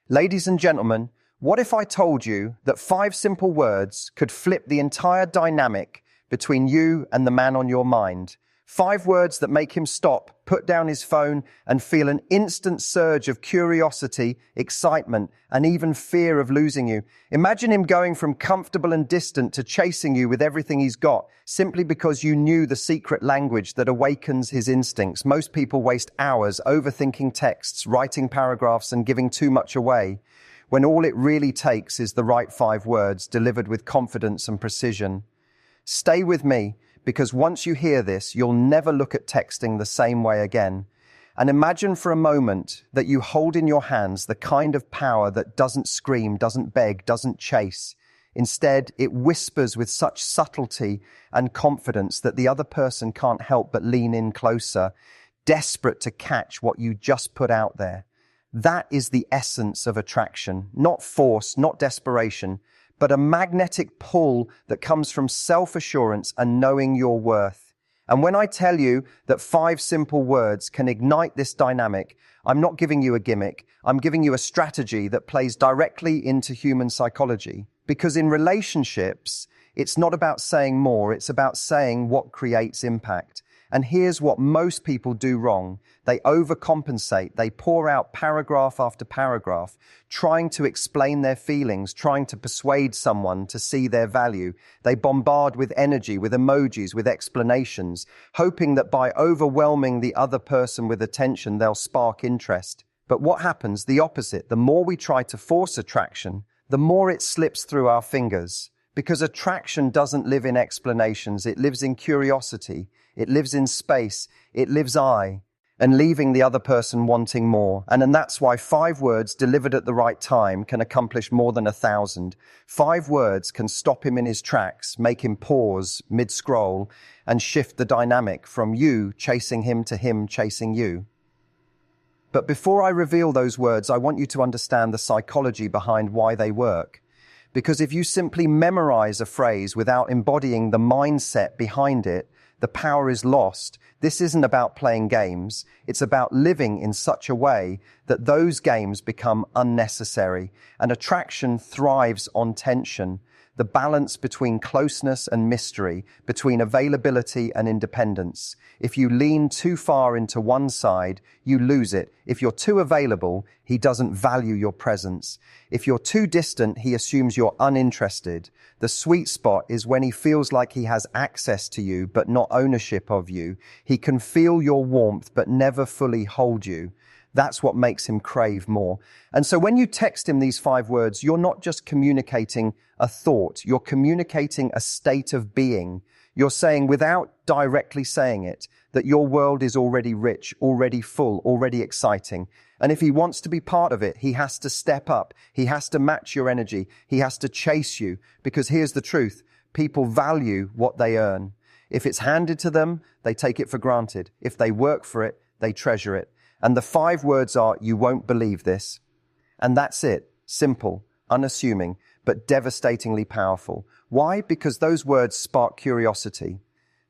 Ladies and gentlemen, what if I told you that 5 simple words could flip the entire dynamic between you and the man on your mind? 5 words that make him stop, put down his phone, and feel an instant surge of curiosity, excitement, and even fear of losing you. Imagine him going from comfortable and distant to chasing you with everything he's got, simply because you knew the secret language that awakens his instincts. Most people waste hours overthinking texts, writing paragraphs, and giving too much away, when all it really takes is the right 5 words delivered with confidence and precision. Stay with me, because once you hear this, you'll never look at texting the same way again. And imagine for a moment that you hold in your hands the kind of power that doesn't scream, doesn't beg, doesn't chase. Instead, it whispers with such subtlety and confidence that the other person can't help but lean in closer, desperate to catch what you just put out there. That is the essence of attraction, not force, not desperation, but a magnetic pull that comes from self-assurance and knowing your worth. And when I tell you that 5 simple words can ignite this dynamic, I'm not giving you a gimmick. I'm giving you a strategy that plays directly into human psychology. Because in relationships, it's not about saying more, it's about saying what creates impact. And here's what most people do wrong. They overcompensate. They pour out paragraph after paragraph, trying to explain their feelings, trying to persuade someone to see their value. They bombard with energy, with emojis, with explanations, hoping that by overwhelming the other person with attention, they'll spark interest. But what happens? The opposite. The more we try to force attraction, the more it slips through our fingers. Because attraction doesn't live in explanations. It lives in curiosity. It lives in space. It lives and leaving the other person wanting more. And that's why 5 words delivered at the right time can accomplish more than 1,000. 5 words can stop him in his tracks, make him pause mid-scroll, and shift the dynamic from you chasing him to him chasing you. But before I reveal those words, I want you to understand the psychology behind why they work. Because if you simply memorize a phrase without embodying the mindset behind it, the power is lost. This isn't about playing games. It's about living in such a way that those games become unnecessary. And attraction thrives on tension, the balance between closeness and mystery, between availability and independence. If you lean too far into one side, you lose it. If you're too available, he doesn't value your presence. If you're too distant, he assumes you're uninterested. The sweet spot is when he feels like he has access to you, but not ownership of you. He can feel your warmth, but never fully hold you. That's what makes him crave more. And so when you text him these 5 words, you're not just communicating a thought, you're communicating a state of being. You're saying, without directly saying it, that your world is already rich, already full, already exciting. And if he wants to be part of it, he has to step up. He has to match your energy. He has to chase you. Because here's the truth. People value what they earn. If it's handed to them, they take it for granted. If they work for it, they treasure it. And the 5 words are, you won't believe this. And that's it. Simple, unassuming, but devastatingly powerful. Why? Because those words spark curiosity.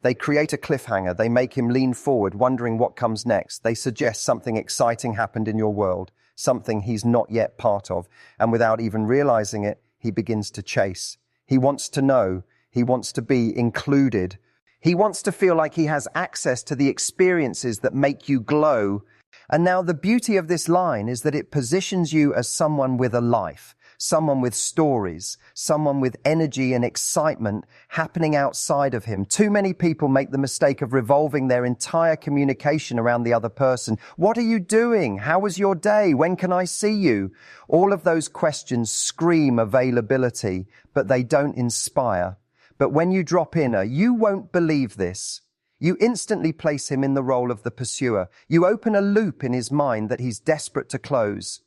They create a cliffhanger. They make him lean forward, wondering what comes next. They suggest something exciting happened in your world, something he's not yet part of. And without even realizing it, he begins to chase. He wants to know. He wants to be included. He wants to feel like he has access to the experiences that make you glow. And now the beauty of this line is that it positions you as someone with a life, someone with stories, someone with energy and excitement happening outside of him. Too many people make the mistake of revolving their entire communication around the other person. What are you doing? How was your day? When can I see you? All of those questions scream availability, but they don't inspire. But when you drop in a, you won't believe this, you instantly place him in the role of the pursuer. You open a loop in his mind that he's desperate to close.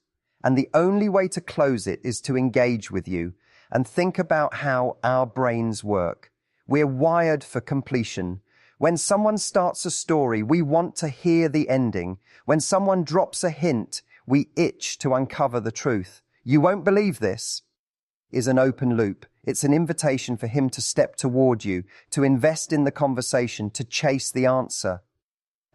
And the only way to close it is to engage with you. And think about how our brains work. We're wired for completion. When someone starts a story, we want to hear the ending. When someone drops a hint, we itch to uncover the truth. You won't believe this is an open loop. It's an invitation for him to step toward you, to invest in the conversation, to chase the answer.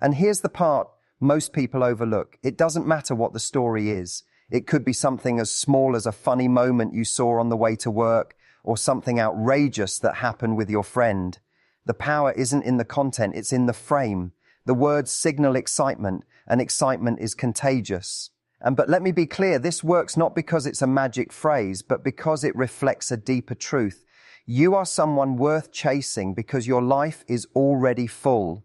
And here's the part most people overlook. It doesn't matter what the story is. It could be something as small as a funny moment you saw on the way to work, or something outrageous that happened with your friend. The power isn't in the content, it's in the frame. The words signal excitement, and excitement is contagious. But let me be clear, this works not because it's a magic phrase, but because it reflects a deeper truth. You are someone worth chasing because your life is already full.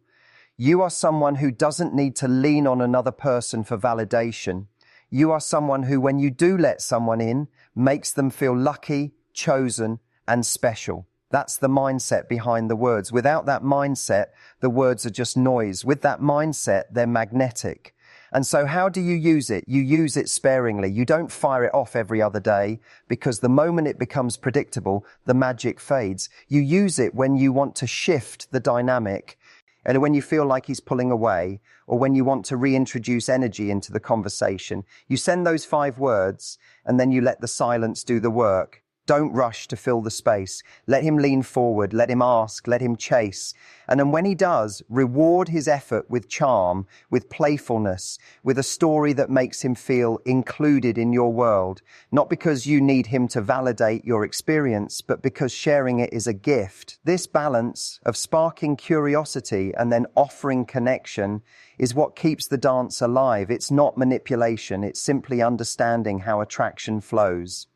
You are someone who doesn't need to lean on another person for validation. You are someone who, when you do let someone in, makes them feel lucky, chosen, and special. That's the mindset behind the words. Without that mindset, the words are just noise. With that mindset, they're magnetic. And so how do you use it? You use it sparingly. You don't fire it off every other day, because the moment it becomes predictable, the magic fades. You use it when you want to shift the dynamic, and when you feel like he's pulling away, or when you want to reintroduce energy into the conversation. You send those 5 words, and then you let the silence do the work. Don't rush to fill the space. Let him lean forward, let him ask, let him chase. And then when he does, reward his effort with charm, with playfulness, with a story that makes him feel included in your world. Not because you need him to validate your experience, but because sharing it is a gift. This balance of sparking curiosity and then offering connection is what keeps the dance alive. It's not manipulation, it's simply understanding how attraction flows.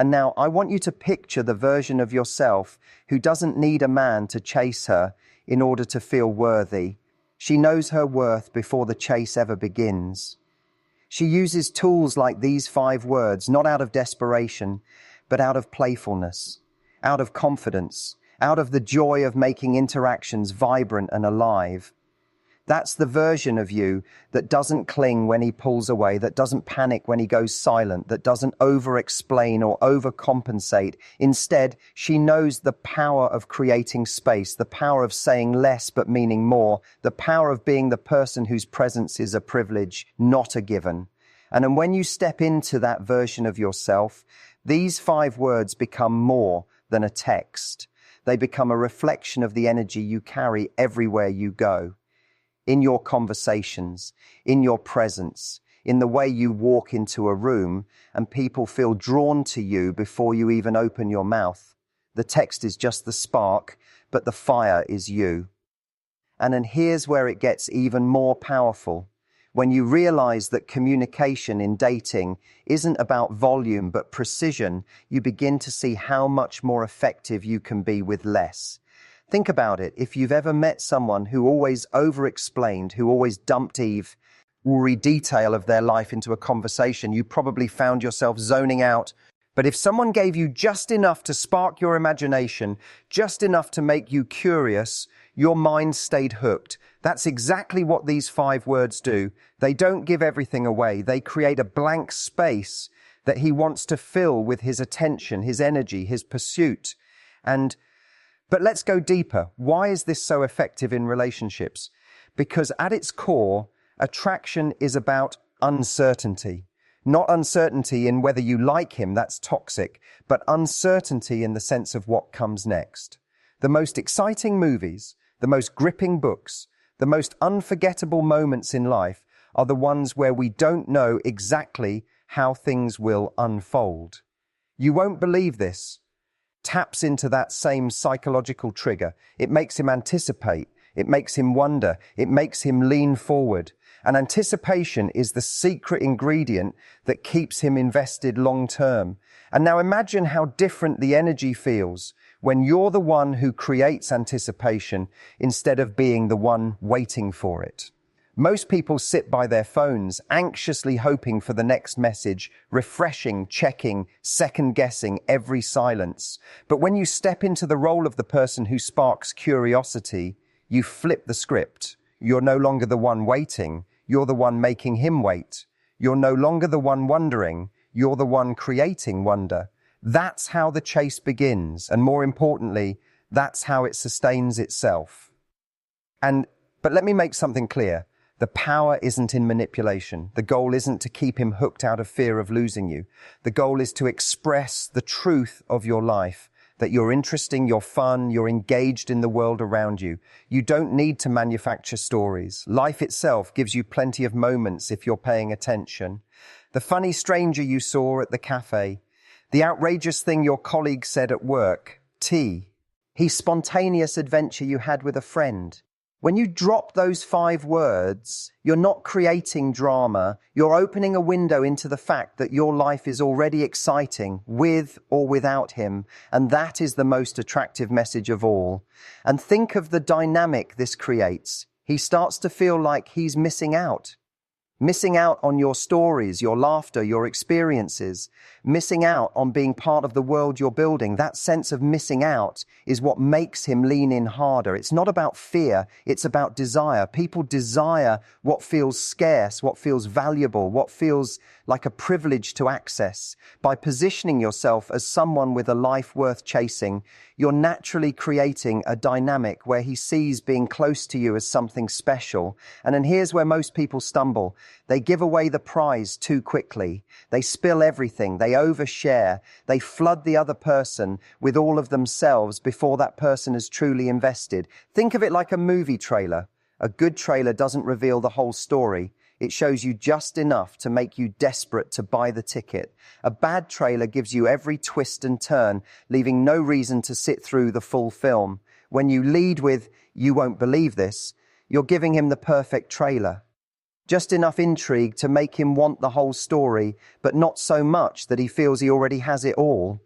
And now I want you to picture the version of yourself who doesn't need a man to chase her in order to feel worthy. She knows her worth before the chase ever begins. She uses tools like these 5 words, not out of desperation, but out of playfulness, out of confidence, out of the joy of making interactions vibrant and alive. That's the version of you that doesn't cling when he pulls away, that doesn't panic when he goes silent, that doesn't over-explain or overcompensate. Instead, she knows the power of creating space, the power of saying less but meaning more, the power of being the person whose presence is a privilege, not a given. And when you step into that version of yourself, these 5 words become more than a text. They become a reflection of the energy you carry everywhere you go. In your conversations, in your presence, in the way you walk into a room and people feel drawn to you before you even open your mouth. The text is just the spark, but the fire is you. And then here's where it gets even more powerful. When you realize that communication in dating isn't about volume but precision, you begin to see how much more effective you can be with less. Think about it. If you've ever met someone who always over-explained, who always dumped every detail of their life into a conversation, you probably found yourself zoning out. But if someone gave you just enough to spark your imagination, just enough to make you curious, your mind stayed hooked. That's exactly what these 5 words do. They don't give everything away. They create a blank space that he wants to fill with his attention, his energy, his pursuit. But let's go deeper. Why is this so effective in relationships? Because at its core, attraction is about uncertainty. Not uncertainty in whether you like him, that's toxic, but uncertainty in the sense of what comes next. The most exciting movies, the most gripping books, the most unforgettable moments in life are the ones where we don't know exactly how things will unfold. You won't believe this. Taps into that same psychological trigger. It makes him anticipate. It makes him wonder. It makes him lean forward. And anticipation is the secret ingredient that keeps him invested long term. And now imagine how different the energy feels when you're the one who creates anticipation instead of being the one waiting for it. Most people sit by their phones, anxiously hoping for the next message, refreshing, checking, second-guessing every silence. But when you step into the role of the person who sparks curiosity, you flip the script. You're no longer the one waiting, you're the one making him wait. You're no longer the one wondering, you're the one creating wonder. That's how the chase begins, and more importantly, that's how it sustains itself. But let me make something clear. The power isn't in manipulation. The goal isn't to keep him hooked out of fear of losing you. The goal is to express the truth of your life, that you're interesting, you're fun, you're engaged in the world around you. You don't need to manufacture stories. Life itself gives you plenty of moments if you're paying attention. The funny stranger you saw at the cafe. The outrageous thing your colleague said at work. Tea. The spontaneous adventure you had with a friend. When you drop those 5 words, you're not creating drama. You're opening a window into the fact that your life is already exciting, with or without him. And that is the most attractive message of all. And think of the dynamic this creates. He starts to feel like he's missing out. Missing out on your stories, your laughter, your experiences, missing out on being part of the world you're building. That sense of missing out is what makes him lean in harder. It's not about fear, it's about desire. People desire what feels scarce, what feels valuable, what feels like a privilege to access. By positioning yourself as someone with a life worth chasing, you're naturally creating a dynamic where he sees being close to you as something special. And then here's where most people stumble. They give away the prize too quickly. They spill everything. They overshare. They flood the other person with all of themselves before that person is truly invested. Think of it like a movie trailer. A good trailer doesn't reveal the whole story. It shows you just enough to make you desperate to buy the ticket. A bad trailer gives you every twist and turn, leaving no reason to sit through the full film. When you lead with, "You won't believe this," you're giving him the perfect trailer. Just enough intrigue to make him want the whole story, but not so much that he feels he already has it all.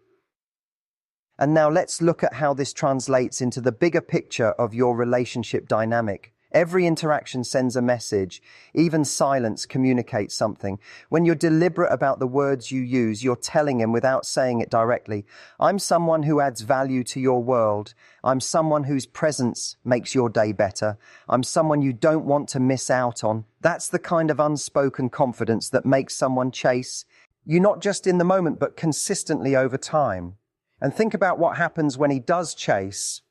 And now let's look at how this translates into the bigger picture of your relationship dynamic. Every interaction sends a message. Even silence communicates something. When you're deliberate about the words you use, you're telling him without saying it directly, "I'm someone who adds value to your world. I'm someone whose presence makes your day better. I'm someone you don't want to miss out on." That's the kind of unspoken confidence that makes someone chase you not just in the moment, but consistently over time. And think about what happens when he does chase,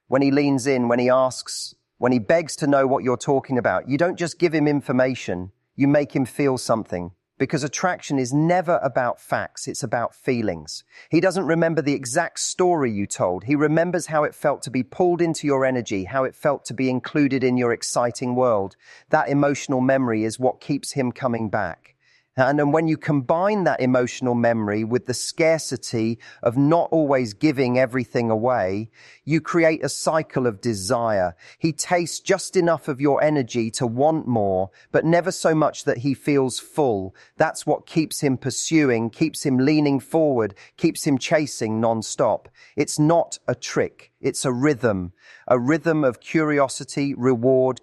when he leans in, when he asks, when he begs to know what you're talking about. You don't just give him information, you make him feel something. Because attraction is never about facts, it's about feelings. He doesn't remember the exact story you told. He remembers how it felt to be pulled into your energy, how it felt to be included in your exciting world. That emotional memory is what keeps him coming back. And then when you combine that emotional memory with the scarcity of not always giving everything away, you create a cycle of desire. He tastes just enough of your energy to want more, but never so much that he feels full. That's what keeps him pursuing, keeps him leaning forward, keeps him chasing nonstop. It's not a trick. It's a rhythm of curiosity, reward.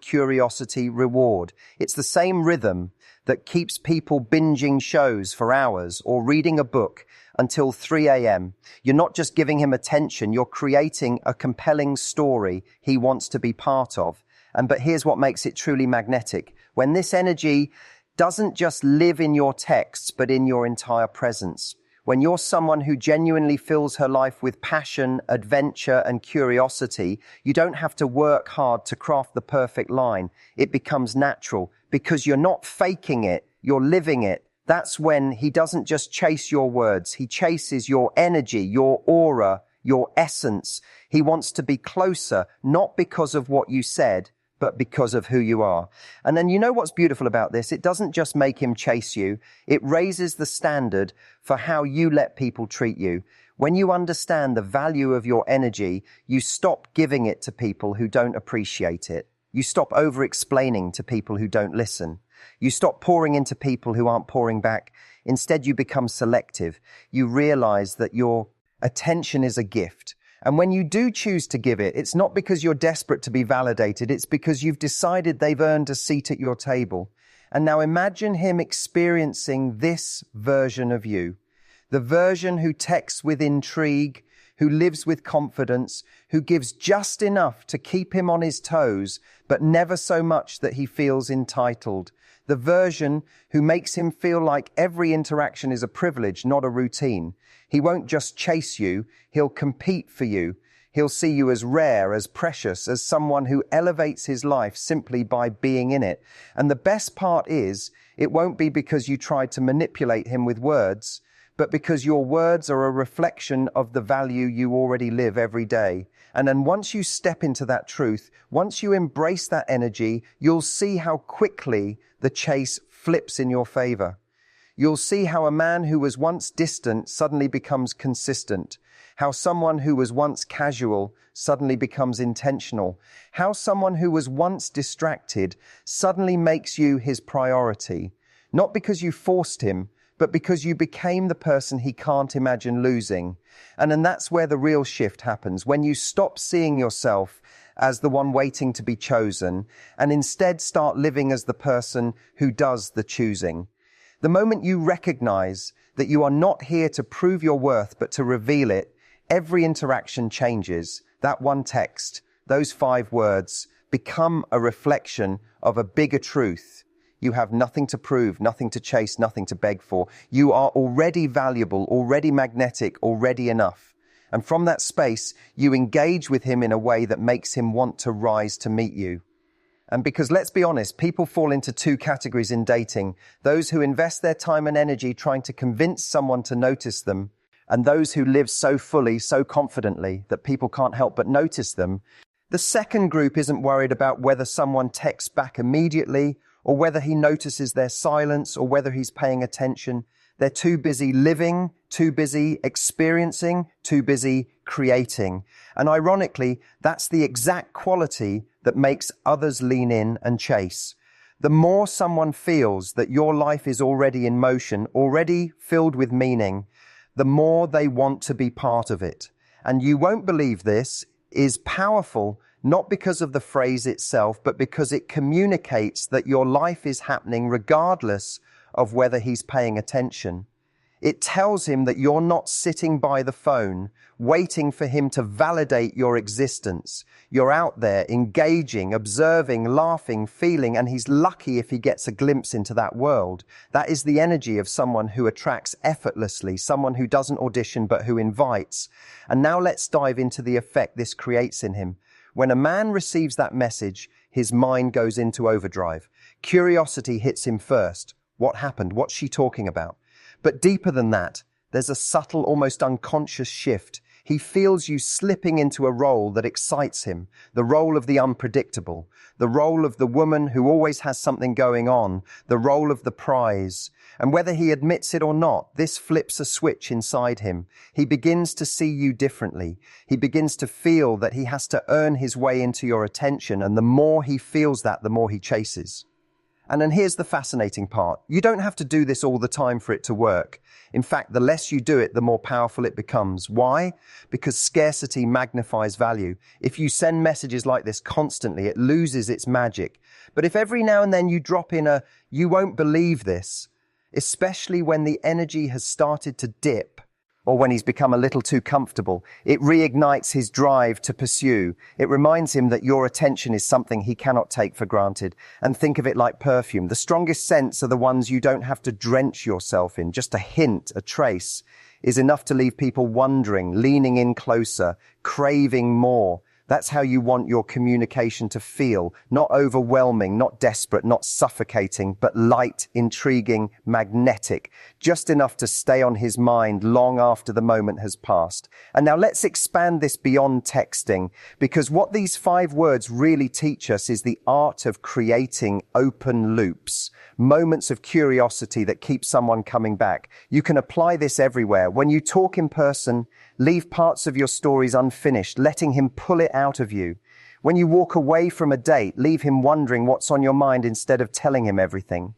It's the same rhythm that keeps people binging shows for hours or reading a book until 3 a.m. You're not just giving him attention, you're creating a compelling story he wants to be part of. But here's what makes it truly magnetic. When this energy doesn't just live in your texts, but in your entire presence. When you're someone who genuinely fills her life with passion, adventure, and curiosity, you don't have to work hard to craft the perfect line. It becomes natural because you're not faking it, you're living it. That's when he doesn't just chase your words, he chases your energy, your aura, your essence. He wants to be closer, not because of what you said, but because of who you are. And then you know what's beautiful about this? It doesn't just make him chase you. It raises the standard for how you let people treat you. When you understand the value of your energy, you stop giving it to people who don't appreciate it. You stop over-explaining to people who don't listen. You stop pouring into people who aren't pouring back. Instead, you become selective. You realize that your attention is a gift. And when you do choose to give it, it's not because you're desperate to be validated. It's because you've decided they've earned a seat at your table. And now imagine him experiencing this version of you. The version who texts with intrigue, who lives with confidence, who gives just enough to keep him on his toes, but never so much that he feels entitled. The version who makes him feel like every interaction is a privilege, not a routine. He won't just chase you, he'll compete for you. He'll see you as rare, as precious, as someone who elevates his life simply by being in it. And the best part is, it won't be because you tried to manipulate him with words, but because your words are a reflection of the value you already live every day. And then once you step into that truth, once you embrace that energy, you'll see how quickly the chase flips in your favor. You'll see how a man who was once distant suddenly becomes consistent, how someone who was once casual suddenly becomes intentional, how someone who was once distracted suddenly makes you his priority, not because you forced him, but because you became the person he can't imagine losing. And then that's where the real shift happens, when you stop seeing yourself as the one waiting to be chosen and instead start living as the person who does the choosing. The moment you recognize that you are not here to prove your worth, but to reveal it, every interaction changes. That one text, those 5 words, become a reflection of a bigger truth. You have nothing to prove, nothing to chase, nothing to beg for. You are already valuable, already magnetic, already enough. And from that space, you engage with him in a way that makes him want to rise to meet you. And because, let's be honest, people fall into 2 categories in dating: those who invest their time and energy trying to convince someone to notice them, and those who live so fully, so confidently, that people can't help but notice them. The second group isn't worried about whether someone texts back immediately, or whether he notices their silence, or whether he's paying attention. They're too busy living, too busy experiencing, too busy creating. And ironically, that's the exact quality that makes others lean in and chase. The more someone feels that your life is already in motion, already filled with meaning, the more they want to be part of it. And you won't believe this is powerful, not because of the phrase itself, but because it communicates that your life is happening regardless of whether he's paying attention. It tells him that you're not sitting by the phone, waiting for him to validate your existence. You're out there, engaging, observing, laughing, feeling, and he's lucky if he gets a glimpse into that world. That is the energy of someone who attracts effortlessly, someone who doesn't audition but who invites. And now let's dive into the effect this creates in him. When a man receives that message, his mind goes into overdrive. Curiosity hits him first. What happened? What's she talking about? But deeper than that, there's a subtle, almost unconscious shift. He feels you slipping into a role that excites him, the role of the unpredictable, the role of the woman who always has something going on, the role of the prize. And whether he admits it or not, this flips a switch inside him. He begins to see you differently. He begins to feel that he has to earn his way into your attention, and the more he feels that, the more he chases. And then here's the fascinating part. You don't have to do this all the time for it to work. In fact, the less you do it, the more powerful it becomes. Why? Because scarcity magnifies value. If you send messages like this constantly, it loses its magic. But if every now and then you drop in a, "you won't believe this," especially when the energy has started to dip, or when he's become a little too comfortable, it reignites his drive to pursue. It reminds him that your attention is something he cannot take for granted. And think of it like perfume. The strongest scents are the ones you don't have to drench yourself in. Just a hint, a trace, is enough to leave people wondering, leaning in closer, craving more. That's how you want your communication to feel. Not overwhelming, not desperate, not suffocating, but light, intriguing, magnetic. Just enough to stay on his mind long after the moment has passed. And now let's expand this beyond texting, because what these 5 words really teach us is the art of creating open loops, moments of curiosity that keep someone coming back. You can apply this everywhere. When you talk in person, leave parts of your stories unfinished, letting him pull it out of you. When you walk away from a date, leave him wondering what's on your mind instead of telling him everything.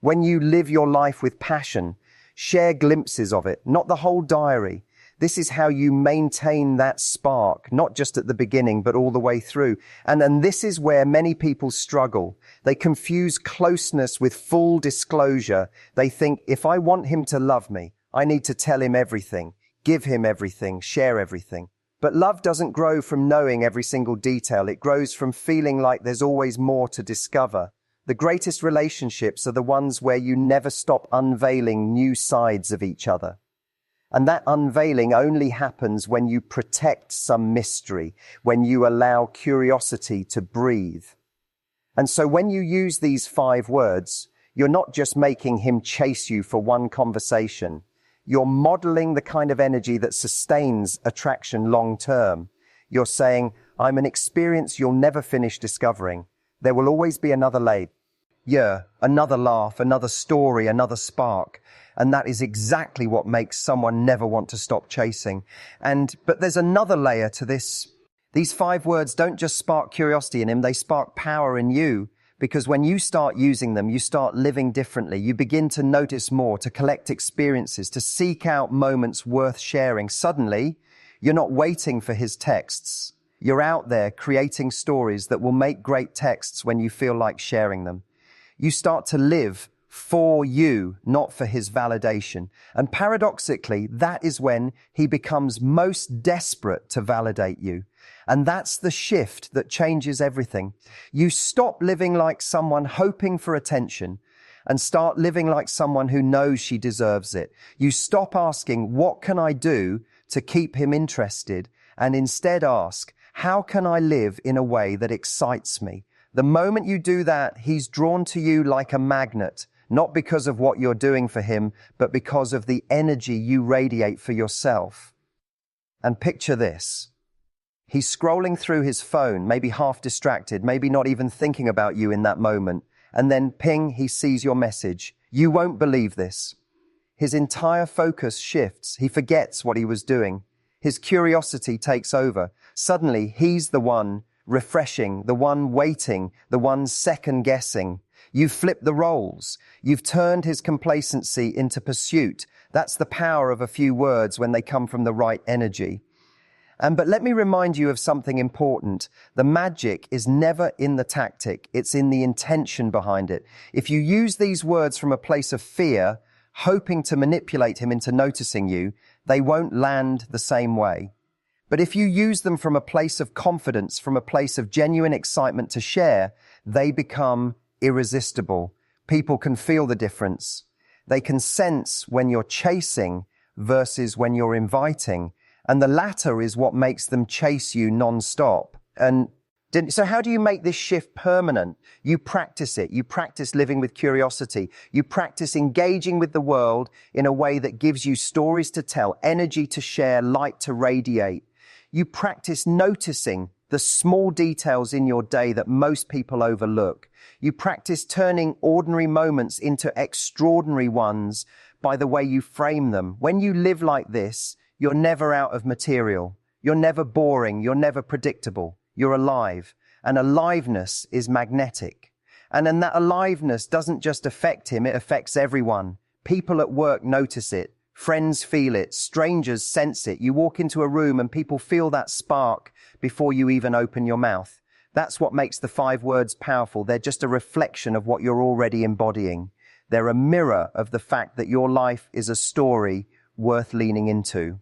When you live your life with passion, share glimpses of it, not the whole diary. This is how you maintain that spark, not just at the beginning, but all the way through. And this is where many people struggle. They confuse closeness with full disclosure. They think, if I want him to love me, I need to tell him everything. Give him everything, share everything. But love doesn't grow from knowing every single detail. It grows from feeling like there's always more to discover. The greatest relationships are the ones where you never stop unveiling new sides of each other. And that unveiling only happens when you protect some mystery, when you allow curiosity to breathe. And so when you use these 5 words, you're not just making him chase you for one conversation. You're modeling the kind of energy that sustains attraction long term. You're saying, I'm an experience you'll never finish discovering. There will always be another lane. Yeah, another laugh, another story, another spark. And that is exactly what makes someone never want to stop chasing. But there's another layer to this. These 5 words don't just spark curiosity in him, they spark power in you. Because when you start using them, you start living differently. You begin to notice more, to collect experiences, to seek out moments worth sharing. Suddenly, you're not waiting for his texts. You're out there creating stories that will make great texts when you feel like sharing them. You start to live for you, not for his validation. And paradoxically, that is when he becomes most desperate to validate you. And that's the shift that changes everything. You stop living like someone hoping for attention and start living like someone who knows she deserves it. You stop asking, what can I do to keep him interested? And instead ask, how can I live in a way that excites me? The moment you do that, he's drawn to you like a magnet, not because of what you're doing for him, but because of the energy you radiate for yourself. And picture this. He's scrolling through his phone, maybe half distracted, maybe not even thinking about you in that moment. And then ping, he sees your message. You won't believe this. His entire focus shifts. He forgets what he was doing. His curiosity takes over. Suddenly, he's the one refreshing, the one waiting, the one second guessing. You've flipped the roles. You've turned his complacency into pursuit. That's the power of a few words when they come from the right energy. But let me remind you of something important. The magic is never in the tactic. It's in the intention behind it. If you use these words from a place of fear, hoping to manipulate him into noticing you, they won't land the same way. But if you use them from a place of confidence, from a place of genuine excitement to share, they become irresistible. People can feel the difference. They can sense when you're chasing versus when you're inviting. And the latter is what makes them chase you nonstop. So how do you make this shift permanent? You practice it. You practice living with curiosity. You practice engaging with the world in a way that gives you stories to tell, energy to share, light to radiate. You practice noticing the small details in your day that most people overlook. You practice turning ordinary moments into extraordinary ones by the way you frame them. When you live like this, you're never out of material. You're never boring. You're never predictable. You're alive. And aliveness is magnetic. And then that aliveness doesn't just affect him, it affects everyone. People at work notice it. Friends feel it. Strangers sense it. You walk into a room and people feel that spark before you even open your mouth. That's what makes the 5 words powerful. They're just a reflection of what you're already embodying. They're a mirror of the fact that your life is a story worth leaning into.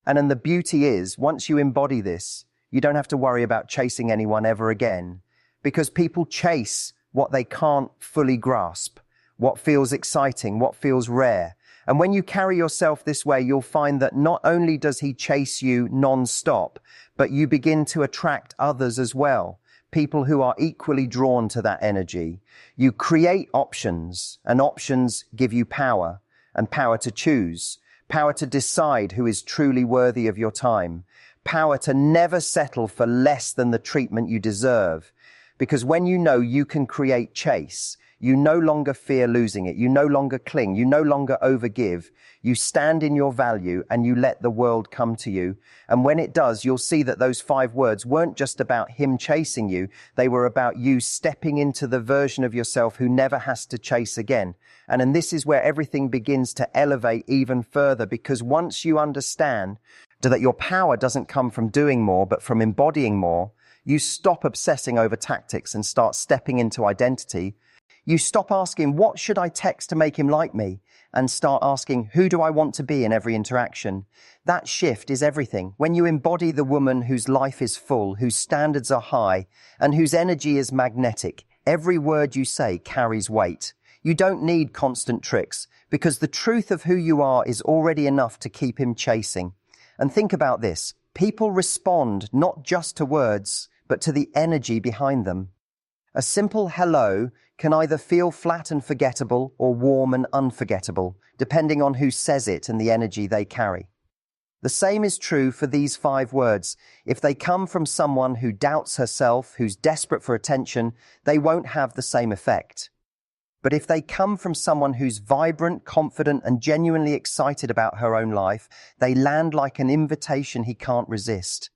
And then the beauty is, once you embody this, you don't have to worry about chasing anyone ever again, because people chase what they can't fully grasp, what feels exciting, what feels rare. And when you carry yourself this way, you'll find that not only does he chase you non-stop, but you begin to attract others as well, people who are equally drawn to that energy. You create options, and options give you power, and power to choose. Power to decide who is truly worthy of your time. Power to never settle for less than the treatment you deserve. Because when you know you can create chase, you no longer fear losing it. You no longer cling. You no longer overgive. You stand in your value and you let the world come to you. And when it does, you'll see that those 5 words weren't just about him chasing you. They were about you stepping into the version of yourself who never has to chase again. And this is where everything begins to elevate even further, because once you understand that your power doesn't come from doing more, but from embodying more, you stop obsessing over tactics and start stepping into identity. You stop asking, what should I text to make him like me? And start asking, who do I want to be in every interaction? That shift is everything. When you embody the woman whose life is full, whose standards are high, and whose energy is magnetic, every word you say carries weight. You don't need constant tricks, because the truth of who you are is already enough to keep him chasing. And think about this. People respond not just to words, but to the energy behind them. A simple hello can either feel flat and forgettable or warm and unforgettable, depending on who says it and the energy they carry. The same is true for these 5 words. If they come from someone who doubts herself, who's desperate for attention, they won't have the same effect. But if they come from someone who's vibrant, confident, and genuinely excited about her own life, they land like an invitation he can't resist.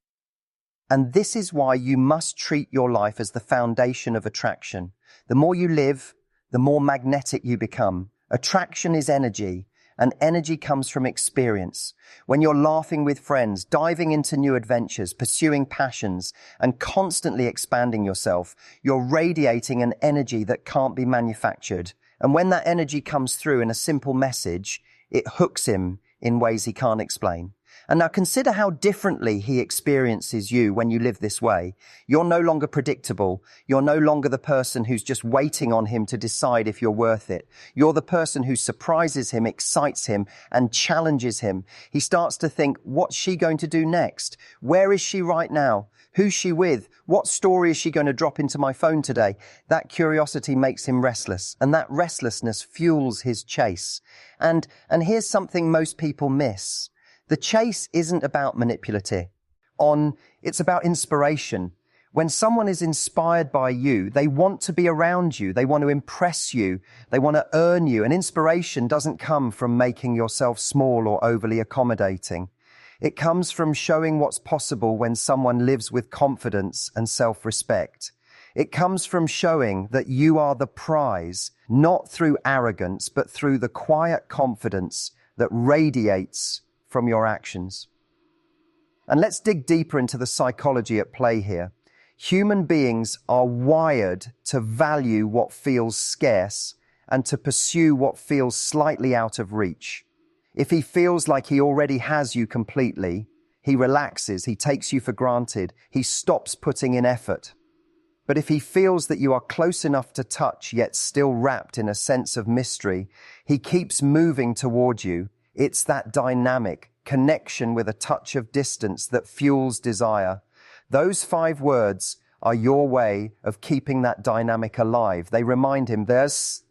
And this is why you must treat your life as the foundation of attraction. The more you live, the more magnetic you become. Attraction is energy, and energy comes from experience. When you're laughing with friends, diving into new adventures, pursuing passions, and constantly expanding yourself, you're radiating an energy that can't be manufactured. And when that energy comes through in a simple message, it hooks him in ways he can't explain. And now consider how differently he experiences you when you live this way. You're no longer predictable. You're no longer the person who's just waiting on him to decide if you're worth it. You're the person who surprises him, excites him, and challenges him. He starts to think, what's she going to do next? Where is she right now? Who's she with? What story is she going to drop into my phone today? That curiosity makes him restless, and that restlessness fuels his chase. And here's something most people miss. The chase isn't about manipulative. It's about inspiration. When someone is inspired by you, they want to be around you. They want to impress you. They want to earn you. And inspiration doesn't come from making yourself small or overly accommodating. It comes from showing what's possible when someone lives with confidence and self-respect. It comes from showing that you are the prize, not through arrogance, but through the quiet confidence that radiates from your actions. And let's dig deeper into the psychology at play here. Human beings are wired to value what feels scarce and to pursue what feels slightly out of reach. If he feels like he already has you completely, he relaxes, he takes you for granted, he stops putting in effort. But if he feels that you are close enough to touch yet still wrapped in a sense of mystery, he keeps moving toward you. It's that dynamic connection with a touch of distance that fuels desire. Those 5 words are your way of keeping that dynamic alive. They remind him there's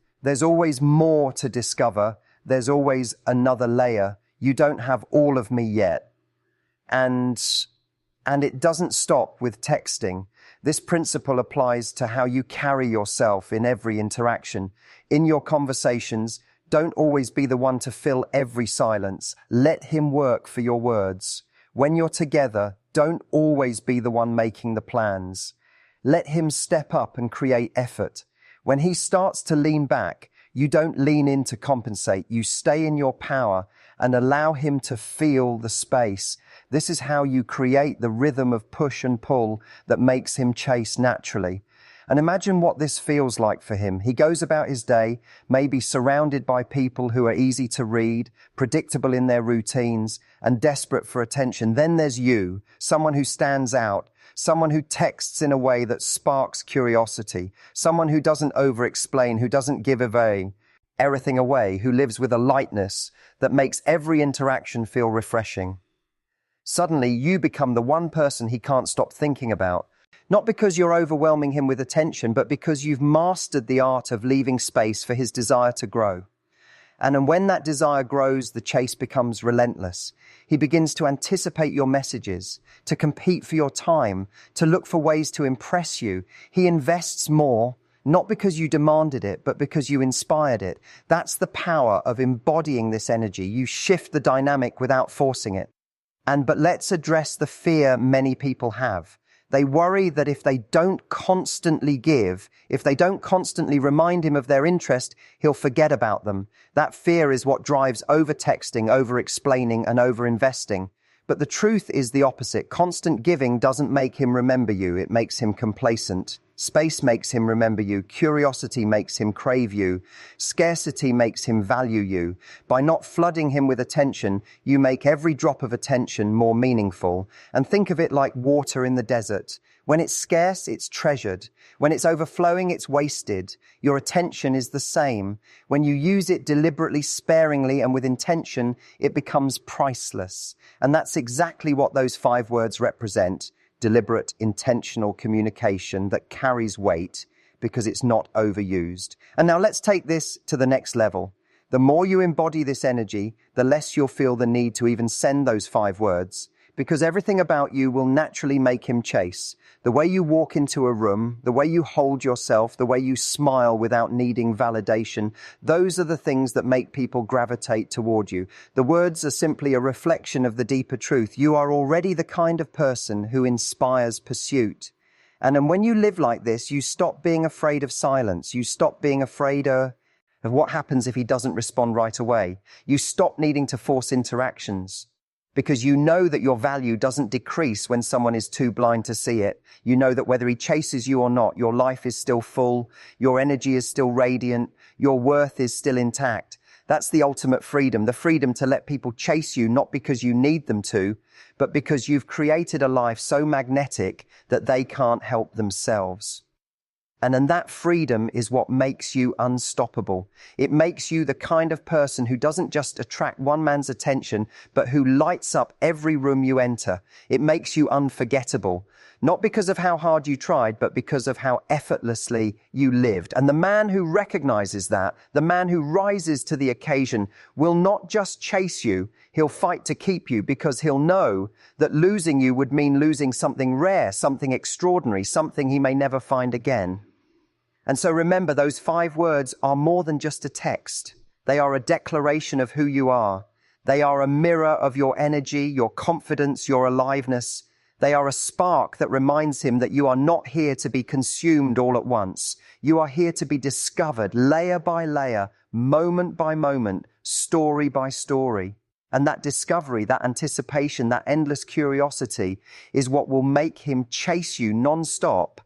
always more to discover. There's always another layer. You don't have all of me yet. And it doesn't stop with texting. This principle applies to how you carry yourself in every interaction. In your conversations, don't always be the one to fill every silence. Let him work for your words. When you're together, don't always be the one making the plans. Let him step up and create effort. When he starts to lean back, you don't lean in to compensate. You stay in your power and allow him to feel the space. This is how you create the rhythm of push and pull that makes him chase naturally. And imagine what this feels like for him. He goes about his day, maybe surrounded by people who are easy to read, predictable in their routines, and desperate for attention. Then there's you, someone who stands out, someone who texts in a way that sparks curiosity, someone who doesn't over-explain, who doesn't give everything away, who lives with a lightness that makes every interaction feel refreshing. Suddenly, you become the one person he can't stop thinking about. Not because you're overwhelming him with attention, but because you've mastered the art of leaving space for his desire to grow. And when that desire grows, the chase becomes relentless. He begins to anticipate your messages, to compete for your time, to look for ways to impress you. He invests more, not because you demanded it, but because you inspired it. That's the power of embodying this energy. You shift the dynamic without forcing it. But let's address the fear many people have. They worry that if they don't constantly give, if they don't constantly remind him of their interest, he'll forget about them. That fear is what drives over-texting, over-explaining, and over-investing. But the truth is the opposite. Constant giving doesn't make him remember you. It makes him complacent. Space makes him remember you. Curiosity makes him crave you. Scarcity makes him value you. By not flooding him with attention, you make every drop of attention more meaningful. And think of it like water in the desert. When it's scarce, it's treasured. When it's overflowing, it's wasted. Your attention is the same. When you use it deliberately, sparingly, and with intention, it becomes priceless. And that's exactly what those 5 words represent. Deliberate, intentional communication that carries weight because it's not overused. And now let's take this to the next level. The more you embody this energy, the less you'll feel the need to even send those 5 words, because everything about you will naturally make him chase. The way you walk into a room, the way you hold yourself, the way you smile without needing validation, those are the things that make people gravitate toward you. The words are simply a reflection of the deeper truth. You are already the kind of person who inspires pursuit. And then when you live like this, you stop being afraid of silence. You stop being afraid of what happens if he doesn't respond right away. You stop needing to force interactions because you know that your value doesn't decrease when someone is too blind to see it. You know that whether he chases you or not, your life is still full, your energy is still radiant, your worth is still intact. That's the ultimate freedom, the freedom to let people chase you, not because you need them to, but because you've created a life so magnetic that they can't help themselves. And then that freedom is what makes you unstoppable. It makes you the kind of person who doesn't just attract one man's attention, but who lights up every room you enter. It makes you unforgettable, not because of how hard you tried, but because of how effortlessly you lived. And the man who recognizes that, the man who rises to the occasion, will not just chase you, he'll fight to keep you, because he'll know that losing you would mean losing something rare, something extraordinary, something he may never find again. And so remember, those 5 words are more than just a text. They are a declaration of who you are. They are a mirror of your energy, your confidence, your aliveness. They are a spark that reminds him that you are not here to be consumed all at once. You are here to be discovered layer by layer, moment by moment, story by story. And that discovery, that anticipation, that endless curiosity is what will make him chase you non-stop